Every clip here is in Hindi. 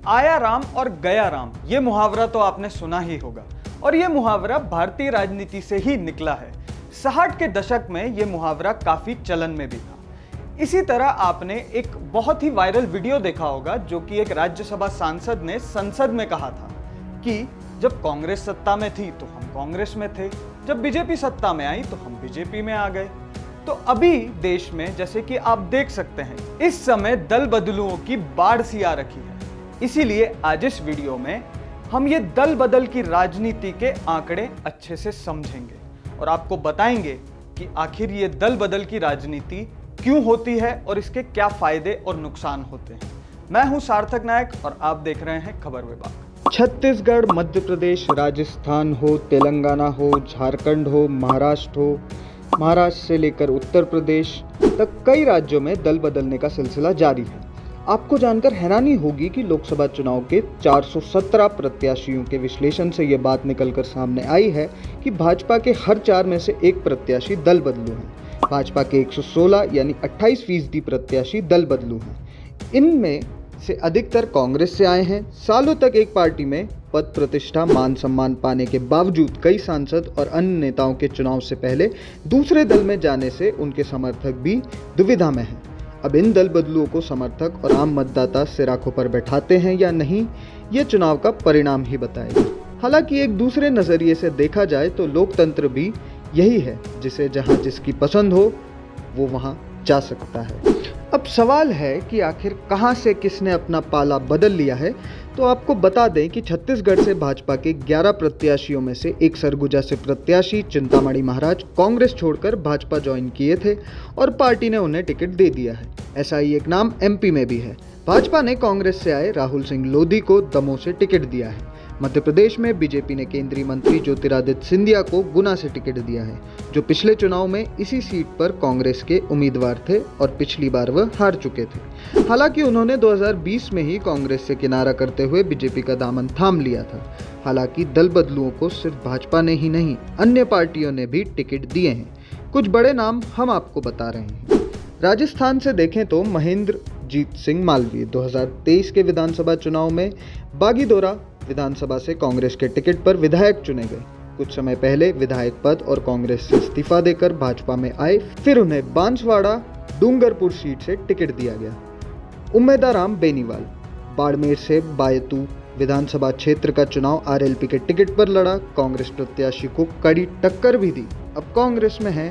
आया राम और गया राम, ये मुहावरा तो आपने सुना ही होगा और ये मुहावरा भारतीय राजनीति से ही निकला है। 60 के दशक में ये मुहावरा काफी चलन में भी था। इसी तरह आपने एक बहुत ही वायरल वीडियो देखा होगा जो कि एक राज्यसभा सांसद ने संसद में कहा था कि जब कांग्रेस सत्ता में थी तो हम कांग्रेस में थे, जब बीजेपी सत्ता में आई तो हम बीजेपी में आ गए। तो अभी देश में जैसे कि आप देख सकते हैं इस समय दल बदलुओं की बाढ़ सी आ रखी है। इसीलिए आज इस वीडियो में हम ये दल बदल की राजनीति के आंकड़े अच्छे से समझेंगे और आपको बताएंगे कि आखिर ये दल बदल की राजनीति क्यों होती है और इसके क्या फायदे और नुकसान होते हैं। मैं हूं सार्थक नायक और आप देख रहे हैं खबर विभाग। छत्तीसगढ़, मध्य प्रदेश, राजस्थान हो, तेलंगाना हो, झारखंड हो, महाराष्ट्र से लेकर उत्तर प्रदेश तक कई राज्यों में दल बदलने का सिलसिला जारी है। आपको जानकर हैरानी होगी कि लोकसभा चुनाव के 417 प्रत्याशियों के विश्लेषण से ये बात निकलकर सामने आई है कि भाजपा के हर 4 में से एक प्रत्याशी दल बदलू हैं। भाजपा के 116 यानी 28% प्रत्याशी दल बदलू हैं। इनमें से अधिकतर कांग्रेस से आए हैं। सालों तक एक पार्टी में पद प्रतिष्ठा, मान सम्मान पाने के बावजूद कई सांसद और अन्य नेताओं के चुनाव से पहले दूसरे दल में जाने से उनके समर्थक भी दुविधा में हैं। अब इन दल बदलुओं को समर्थक और आम मतदाता सिर आंखों पर बैठाते हैं या नहीं, ये चुनाव का परिणाम ही बताएगा। हालांकि एक दूसरे नजरिए से देखा जाए तो लोकतंत्र भी यही है, जिसे जहां जिसकी पसंद हो वो वहां जा सकता है। अब सवाल है कि आखिर कहां से किसने अपना पाला बदल लिया है। तो आपको बता दें कि छत्तीसगढ़ से भाजपा के 11 प्रत्याशियों में से एक सरगुजा से प्रत्याशी चिंतामणि महाराज कांग्रेस छोड़कर भाजपा ज्वाइन किए थे और पार्टी ने उन्हें टिकट दे दिया है। ऐसा ही एक नाम एमपी में भी है। भाजपा ने कांग्रेस से आए राहुल सिंह लोधी को दमोह से टिकट दिया है। मध्य प्रदेश में बीजेपी ने केंद्रीय मंत्री ज्योतिरादित्य सिंधिया को गुना से टिकट दिया है, जो पिछले चुनाव में इसी सीट पर कांग्रेस के उम्मीदवार थे और पिछली बार वह हार चुके थे। हालांकि उन्होंने 2020 में ही कांग्रेस से किनारा करते हुए बीजेपी का दामन थाम लिया था। हालांकि दल बदलुओं को सिर्फ भाजपा ने ही नहीं, अन्य पार्टियों ने भी टिकट दिए हैं। कुछ बड़े नाम हम आपको बता रहे हैं। राजस्थान से देखें तो महेंद्र जीत सिंह मालवीय 2023 के विधानसभा चुनाव में बागीदोरा विधानसभा से कांग्रेस के टिकट पर विधायक चुने गए। कुछ समय पहले विधायक पद और कांग्रेस से इस्तीफा देकर भाजपा में आए, फिर उन्हें बांसवाड़ा डूंगरपुर सीट से टिकट दिया गया। उम्मेदाराम बेनीवाल बाड़मेर से बायतू विधानसभा क्षेत्र का चुनाव आरएलपी के टिकट पर लड़ा। कांग्रेस प्रत्याशी को कड़ी टक्कर भी दी। अब कांग्रेस में है।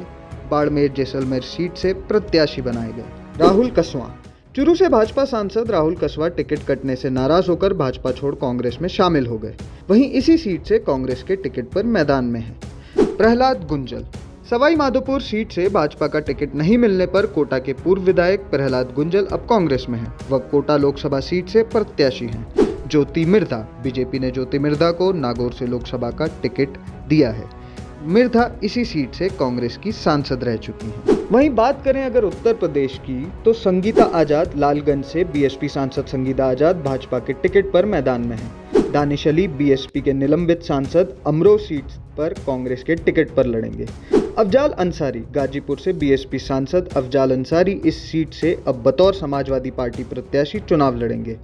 बाड़मेर जैसलमेर सीट से प्रत्याशी बनाए गए। राहुल कसवा चुरू से भाजपा सांसद राहुल कसवा टिकट कटने से नाराज होकर भाजपा छोड़ कांग्रेस में शामिल हो गए। वहीं इसी सीट से कांग्रेस के टिकट पर मैदान में है। प्रहलाद गुंजल सवाई माधोपुर सीट से भाजपा का टिकट नहीं मिलने पर कोटा के पूर्व विधायक प्रहलाद गुंजल अब कांग्रेस में हैं। वह कोटा लोकसभा सीट से प्रत्याशी हैं। ज्योति मिर्धा बीजेपी ने ज्योति मिर्धा को नागौर से लोकसभा का टिकट दिया है। मिर्धा इसी सीट से कांग्रेस की सांसद रह चुकी हैं। वहीं बात करें अगर उत्तर प्रदेश की तो संगीता आजाद लालगंज से बीएसपी सांसद संगीता आजाद भाजपा के टिकट पर मैदान में हैं। दानिश अली बीएसपी के निलंबित सांसद अमरोह सीट पर कांग्रेस के टिकट पर लड़ेंगे। अफजाल अंसारी गाजीपुर से बीएसपी सांसद अफजाल अंसारी इस सीट से अब बतौर समाजवादी पार्टी प्रत्याशी चुनाव लड़ेंगे।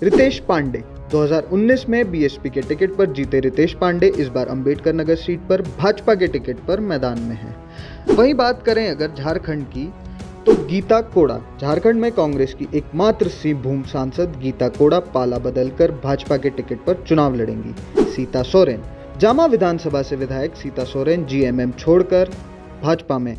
रितेश पांडे 2019 में बीएसपी के टिकट पर जीते रितेश पांडे इस बार अंबेडकर नगर सीट पर भाजपा के टिकट पर मैदान में हैं। वहीं बात करें अगर झारखंड की तो गीता कोड़ा झारखंड में कांग्रेस की एकमात्र सिंहभूम सांसद गीता कोड़ा पाला बदलकर भाजपा के टिकट पर चुनाव लड़ेंगी। सीता सोरेन जामा विधानसभा से विधायक सीता सोरेन जीएमएम छोड़कर भाजपा में।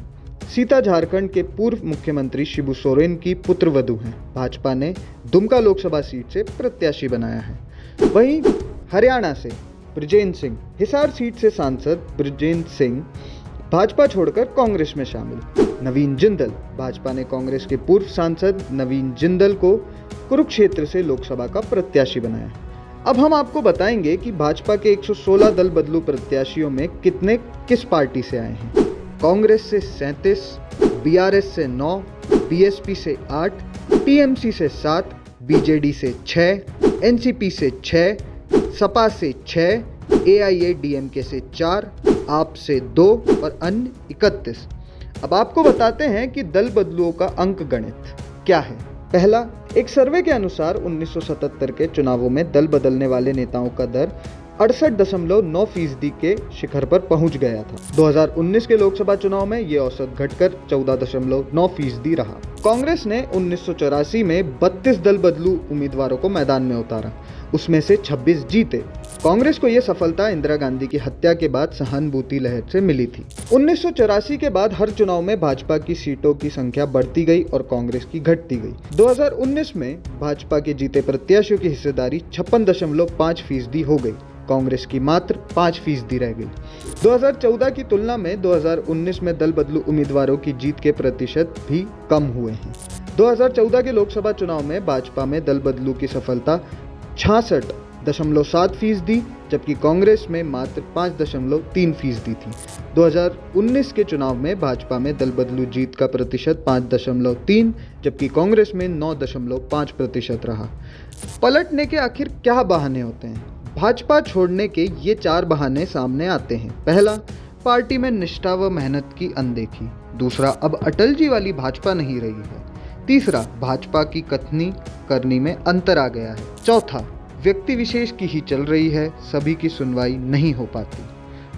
सीता झारखंड के पूर्व मुख्यमंत्री शिबू सोरेन की पुत्रवधू हैं। भाजपा ने दुमका लोकसभा सीट से प्रत्याशी बनाया है। वहीं हरियाणा से ब्रिजेंद्र सिंह हिसार सीट से सांसद ब्रिजेंद्र सिंह भाजपा छोड़कर कांग्रेस में शामिल। नवीन जिंदल भाजपा ने कांग्रेस के पूर्व सांसद नवीन जिंदल को कुरुक्षेत्र से लोकसभा का प्रत्याशी बनाया। अब हम आपको बताएंगे कि भाजपा के 116 दल बदलू प्रत्याशियों में कितने किस पार्टी से आए हैं। कांग्रेस से 37, बीआरएस से 9, बीएसपी से 8, टीएमसी से 7, बीजेडी से 6, एनसीपी से 6, सपा से 6, एआईएडीएमके से 4, आप से 2 और अन्य 31। अब आपको बताते हैं कि दल बदलुओं का अंक गणित क्या है। पहला, एक सर्वे के अनुसार 1977 के चुनावों में दल बदलने वाले नेताओं का दर 68.9% के शिखर पर पहुंच गया था। 2019 के लोकसभा चुनाव में ये औसत घटकर 14.9% रहा। कांग्रेस ने 1984 में 32 दल बदलू उम्मीदवारों को मैदान में उतारा, उसमें से 26 जीते। कांग्रेस को यह सफलता इंदिरा गांधी की हत्या के बाद सहानुभूति लहर से मिली थी। 1984 के बाद हर चुनाव में भाजपा की सीटों की संख्या बढ़ती गई और कांग्रेस की घटती गई। 2019 में भाजपा के जीते प्रत्याशियों की हिस्सेदारी 56.5% हो गई, कांग्रेस की मात्र 5% रह गई। 2014 की तुलना में 2019 में दल बदलू उम्मीदवारों की जीत के प्रतिशत भी कम हुए हैं। 2014 के लोकसभा चुनाव में भाजपा में दल बदलू की सफलता 66.7%, जबकि कांग्रेस में मात्र 5.3% थी। 2019 के चुनाव में भाजपा में दल बदलू जीत का प्रतिशत 5.3, जबकि कांग्रेस में 9.5% रहा। पलटने के आखिर क्या बहाने होते हैं? भाजपा छोड़ने के ये 4 बहाने सामने आते हैं। पहला, पार्टी में निष्ठा व मेहनत की अनदेखी। दूसरा, अब अटल जी वाली भाजपा नहीं रही है। तीसरा, भाजपा की कथनी करनी में अंतर आ गया है। चौथा, व्यक्ति विशेष की ही चल रही है, सभी की सुनवाई नहीं हो पाती।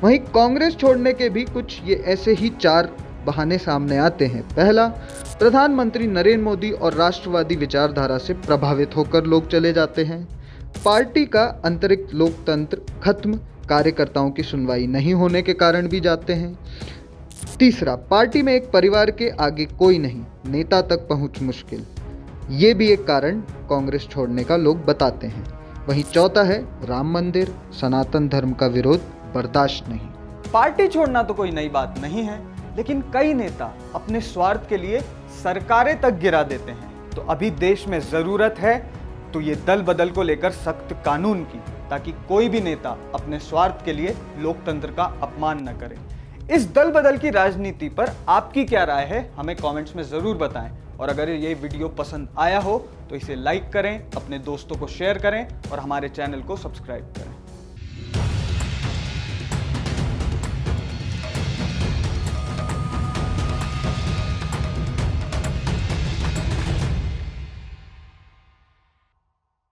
वहीं कांग्रेस छोड़ने के भी कुछ ये ऐसे ही 4 बहाने सामने आते हैं। पहला, प्रधानमंत्री नरेंद्र मोदी और राष्ट्रवादी विचारधारा से प्रभावित होकर लोग चले जाते हैं। पार्टी का आंतरिक लोकतंत्र खत्म, कार्यकर्ताओं की सुनवाई नहीं होने के कारण भी जाते हैं। तीसरा, पार्टी में एक परिवार के आगे कोई नहीं, नेता तक पहुंच मुश्किल। ये भी एक कारण कांग्रेस छोड़ने का लोग बताते हैं। वहीं चौथा है राम मंदिर, सनातन धर्म का विरोध बर्दाश्त नहीं। पार्टी छोड़ना तो कोई नई बात नहीं है, लेकिन कई नेता अपने स्वार्थ के लिए सरकारें तक गिरा देते हैं। तो अभी देश में जरूरत है तो ये दल बदल को लेकर सख्त कानून की, ताकि कोई भी नेता अपने स्वार्थ के लिए लोकतंत्र का अपमान न करे। इस दल बदल की राजनीति पर आपकी क्या राय है, हमें कमेंट्स में जरूर बताएं। और अगर ये वीडियो पसंद आया हो तो इसे लाइक करें, अपने दोस्तों को शेयर करें और हमारे चैनल को सब्सक्राइब करें।